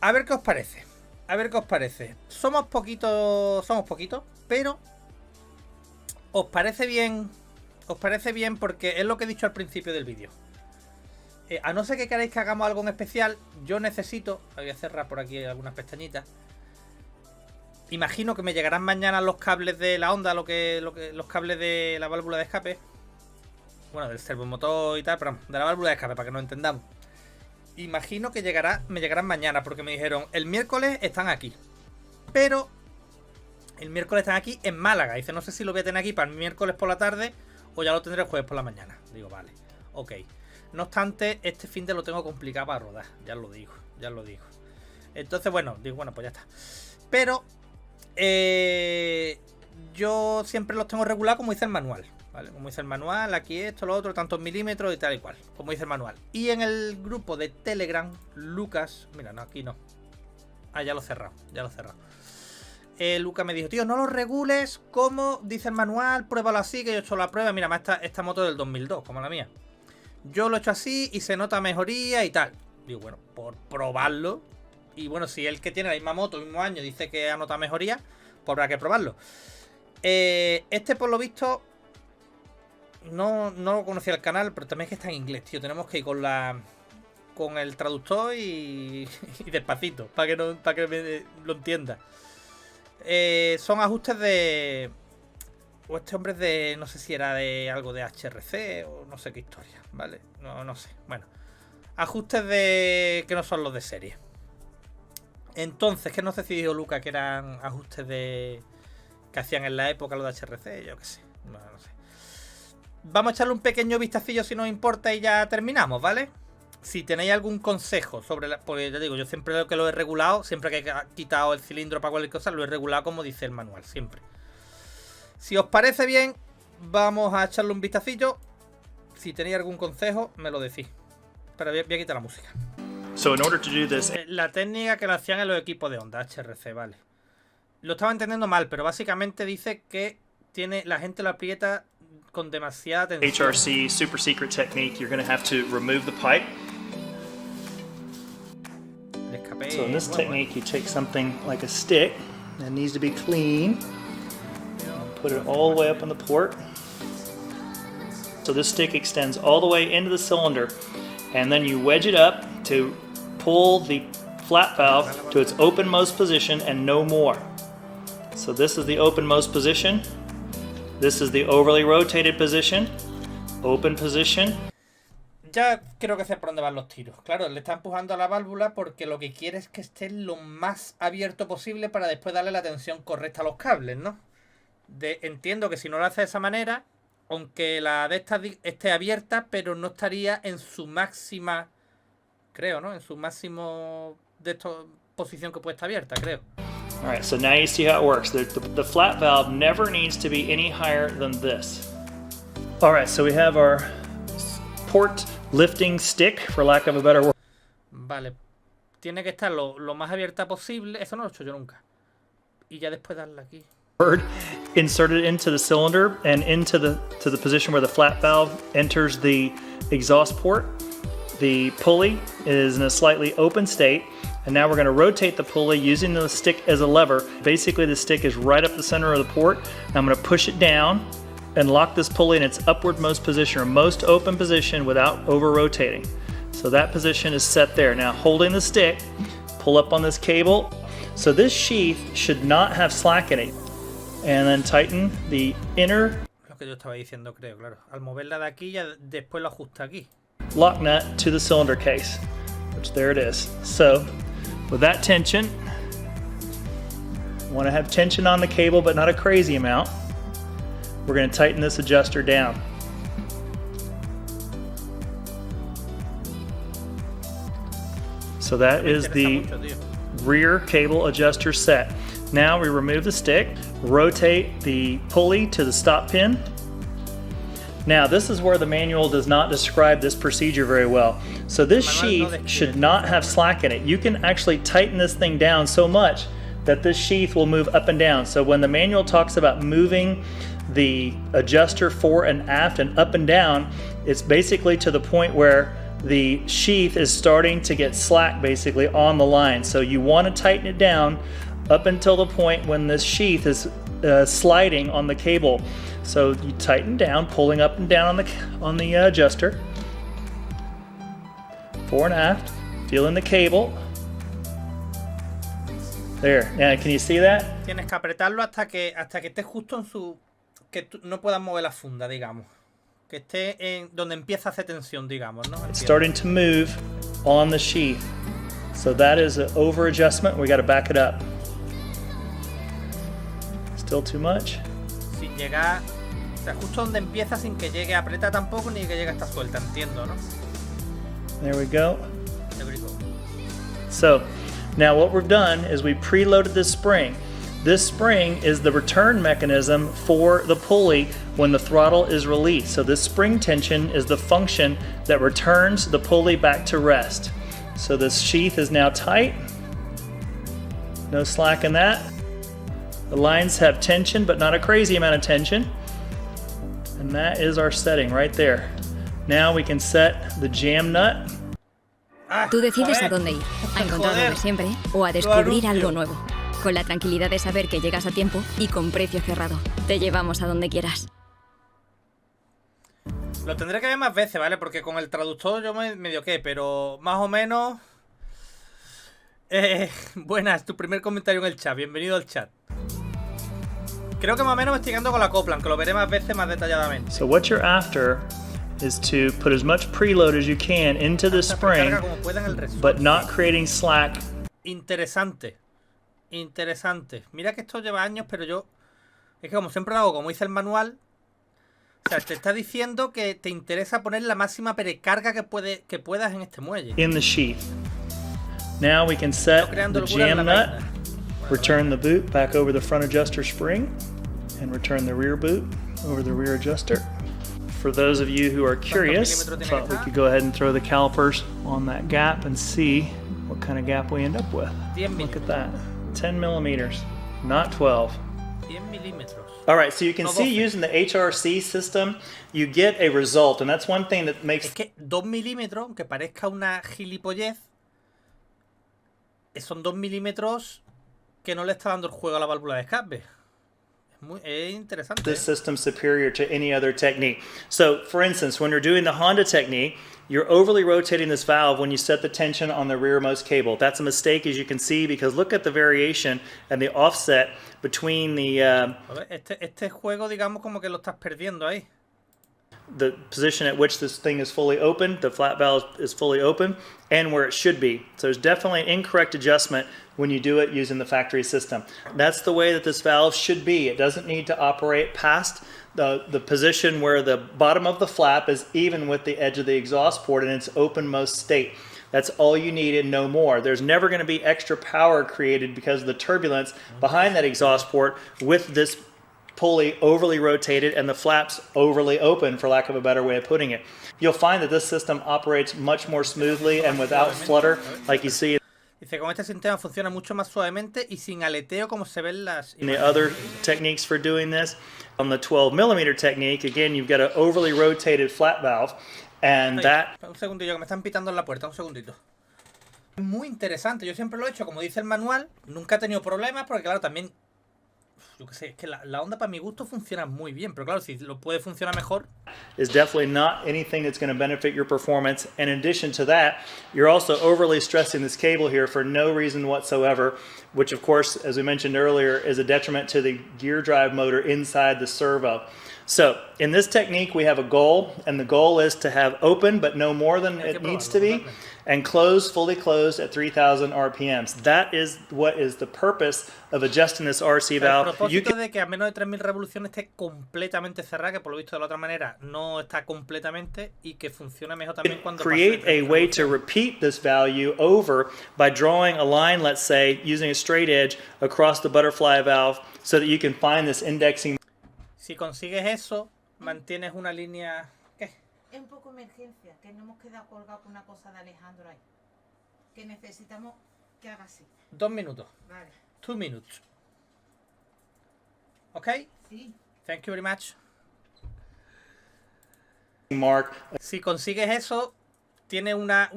A ver qué os parece. A ver qué os parece. Somos poquitos, pero ¿os parece bien? ¿Os parece bien? Porque es lo que he dicho al principio del vídeo. A no ser que queráis que hagamos algo en especial, yo necesito... Voy a cerrar por aquí algunas pestañitas. Imagino que me llegarán mañana los cables de la onda, los cables de la válvula de escape. Bueno, del servomotor y tal, pero de la válvula de escape, para que nos entendamos. Imagino que me llegarán mañana, porque me dijeron, el miércoles están aquí. Pero el miércoles están aquí en Málaga. Dice, no sé si lo voy a tener aquí para el miércoles por la tarde o ya lo tendré el jueves por la mañana. Digo, vale, ok. No obstante, este fin de lo tengo complicado para rodar, ya lo digo. Entonces, bueno, digo, bueno, pues ya está. Pero yo siempre los tengo regulados como dice el manual, ¿vale? Como dice el manual, aquí esto, lo otro, tantos milímetros y tal y cual, como dice el manual. Y en el grupo de Telegram, Lucas, mira, no, aquí no. Ah, ya lo he cerrado. Lucas me dijo, tío, no lo regules como dice el manual, pruébalo así, que yo he hecho la prueba. Mira, más esta moto del 2002, como la mía. Yo lo he hecho así y se nota mejoría y tal. Digo, bueno, por probarlo. Y bueno, si el que tiene la misma moto, el mismo año, dice que ha notado mejoría, pues habrá que probarlo. Este, por lo visto, no lo conocía el canal, pero también es que está en inglés, tío. Tenemos que ir con el traductor y despacito, para que lo entienda. Son ajustes de... O este hombre es de... No sé si era de algo de HRC o no sé qué historia, ¿vale? No sé. Bueno. Ajustes de... que no son los de serie. Entonces, que no sé si dijo Luca que eran ajustes de... que hacían en la época los de HRC, yo qué sé. No sé. Vamos a echarle un pequeño vistacillo si nos importa y ya terminamos, ¿vale? Si tenéis algún consejo sobre la... Porque ya digo, yo siempre que lo he regulado, siempre que he quitado el cilindro para cualquier cosa, lo he regulado como dice el manual, siempre. Si os parece bien, vamos a echarle un vistacillo. Si tenéis algún consejo, me lo decís. Pero voy a quitar la música. So in order to do this... La técnica que lo hacían en los equipos de onda, HRC, vale. Lo estaba entendiendo mal, pero básicamente dice que la gente lo aprieta con demasiada tensión. HRC super secret technique, you're going to have to remove the pipe. So in this technique, you take something like a stick that needs to be clean. Put it all the way up on the port. So this stick extends all the way into the cylinder, and then you wedge it up to pull the flat valve to its openmost position and no more. So this is the openmost position. This is the overly rotated position. Open position. Ya creo que sé por dónde van los tiros. Claro, le está empujando a la válvula porque lo que quiere es que esté lo más abierto posible para después darle la tensión correcta a los cables, ¿no? Entiendo que si no lo hace de esa manera, aunque la de esta esté abierta, pero no estaría en su máxima, creo, ¿no? En su máximo posición que puede estar abierta, creo. Alright, so now you see how it works. The flat valve never needs to be any higher than this. Alright, so we have our port lifting stick, for lack of a better word. Vale, tiene que estar lo más abierta posible. Eso no lo he hecho yo nunca. Y ya después darle aquí. Inserted into the cylinder and into the position where the flat valve enters the exhaust port. The pulley is in a slightly open state, and now we're going to rotate the pulley using the stick as a lever. Basically, the stick is right up the center of the port. I'm going to push it down and lock this pulley in its upwardmost position or most open position without over rotating. So that position is set there. Now holding the stick, pull up on this cable. So this sheath should not have slack in it. And then tighten the inner. Lo que yo estaba diciendo, creo, claro. Al moverla de aquí, ya después lo ajusta aquí. Lock nut to the cylinder case, which there it is. So, with that tension, want to have tension on the cable, but not a crazy amount. We're going to tighten this adjuster down. So that is the rear cable adjuster set. Now we remove the stick, rotate the pulley to the stop pin. Now this is where the manual does not describe this procedure very well. So this sheath should not have slack in it. You can actually tighten this thing down so much that this sheath will move up and down. So when the manual talks about moving the adjuster fore and aft and up and down, it's basically to the point where the sheath is starting to get slack basically on the line. So you want to tighten it down up until the point when this sheath is sliding on the cable. So you tighten down, pulling up and down on the adjuster. Fore and aft, feeling the cable. There, now can you see that? Tienes que apretarlo hasta que esté justo en su... que no puedas mover la funda, digamos. Que esté en donde empieza a hacer tensión, digamos, ¿no? It's starting to move on the sheath. So that is an over adjustment. We got to back it up. Still too much? Sin llegar... O sea, justo donde empieza sin que llegue aprieta tampoco ni que llegue hasta suelta, entiendo, ¿no? There we go. There we go. So now what we've done is we preloaded this spring. This spring is the return mechanism for the pulley when the throttle is released. So this spring tension is the function that returns the pulley back to rest. So this sheath is now tight. No slack in that. The lines have tension, but not a crazy amount of tension. And that is our setting right there. Now we can set the jam nut. Tú decides a dónde ir, a encontrar lo de siempre o a descubrir algo nuevo. Con la tranquilidad de saber que llegas a tiempo y con precio cerrado. Te llevamos a donde quieras. Lo tendré que ver más veces, ¿vale? Porque con el traductor yo medio qué, pero más o menos... buenas, tu primer comentario en el chat. Bienvenido al chat. Creo que más o menos me estoy quedando con la copla, aunque lo veré más veces más detalladamente. So what you're after is to put as much preload as you can into the spring, but not creating slack. Interesante. Interesante. Mira que esto lleva años, pero yo... Es que como siempre lo hago, como dice el manual... O sea, te está diciendo que te interesa poner la máxima precarga que puedas en este muelle. In the sheath. Now we can set the jam nut, return the boot back over the front adjuster spring, and return the rear boot over the rear adjuster. For those of you who are curious, I thought we could go ahead and throw the calipers on that gap and see what kind of gap we end up with. Look at that. 10 millimeters, not 12. 10 milímetros. All right, so you can see using the HRC system, you get a result, and that's one thing that makes... Es que 2 milímetros, aunque parezca una gilipollez, son 2 milímetros que no le está dando el juego a la válvula de escape. Es interesante. This system superior to any other technique. So, for instance, when you're doing the Honda technique, you're overly rotating this valve when you set the tension on the rearmost cable. That's a mistake, as you can see, because look at the variation and the offset between the... Este juego, digamos, como que lo estás perdiendo ahí. The position at which this thing is fully open, the flat valve is fully open, and where it should be. So there's definitely an incorrect adjustment when you do it using the factory system. That's the way that this valve should be. It doesn't need to operate past the position where the bottom of the flap is even with the edge of the exhaust port in its openmost state. That's all you need and no more. There's never going to be extra power created because of the turbulence behind that exhaust port with this pulley overly rotated and the flaps overly open, for lack of a better way of putting it. You'll find that this system operates much more smoothly and without flutter, like you see. Dice, con este sistema funciona mucho más suavemente y sin aleteo como se ven las... In the other techniques for doing this, on the 12 millimeter technique, again, you've got an overly rotated flat valve, and that... Un segundillo, que me están pitando en la puerta, un segundito. Muy interesante, yo siempre lo he hecho, como dice el manual, nunca he tenido problemas, porque claro, también... Yo qué sé, es que la onda para mi gusto funciona muy bien, pero claro, si lo puede funcionar mejor. Is definitely not anything that's going to benefit your performance. And in addition to that, you're also overly stressing this cable here for no reason whatsoever, which of course, as we mentioned earlier, is a detriment to the gear drive motor inside the servo. So in this technique, we have a goal, and the goal is to have open, but no more than it needs to be, and close, fully closed at 3,000 RPMs. That is what is the purpose of adjusting this RC valve. El propósito de que a menos de 3.000 revoluciones esté completamente cerrada, que por lo visto de la otra manera no está completamente, y que funcione mejor también cuando create a way to repeat this value over by drawing a line, let's say, using a straight edge across the butterfly valve so that you can find this indexing. Si consigues eso, mantienes una línea... ¿Qué? Es un poco emergencia, que no hemos quedado colgados con una cosa de Alejandro ahí. Que necesitamos que haga así. 2 minutos. Vale. 2 minutes. ¿Ok? Sí. Thank you very much. Mark. Si consigues eso, tiene una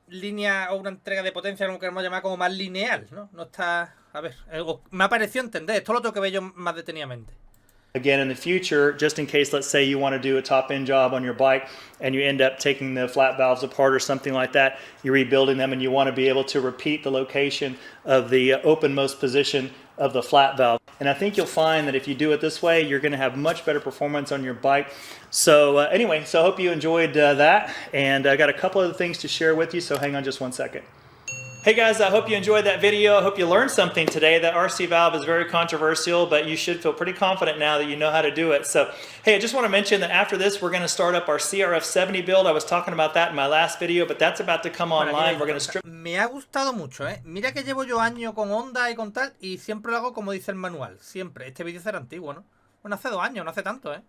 línea o una entrega de potencia, como queremos llamar, como más lineal, ¿no? No está... A ver, me ha parecido entender. Esto lo tengo que ver yo más detenidamente. Again, in the future, just in case, let's say you want to do a top-end job on your bike and you end up taking the flat valves apart or something like that, you're rebuilding them and you want to be able to repeat the location of the openmost position of the flat valve. And I think you'll find that if you do it this way, you're going to have much better performance on your bike. So anyway, so I hope you enjoyed that. And I got a couple other things to share with you, so hang on just one second. Hey guys, I hope you enjoyed that video. I hope you learned something today. That RC valve is very controversial, but you should feel pretty confident now that you know how to do it. So, hey, I just want to mention that after this, we're going to start up our CRF70 build. I was talking about that in my last video, but that's about to come online. We're going to strip... Me ha gustado mucho, ¿eh? Mira que llevo yo años con Honda y con tal, y siempre lo hago como dice el manual. Siempre. Este vídeo será antiguo, ¿no? Bueno, hace 2 años, no hace tanto, ¿eh?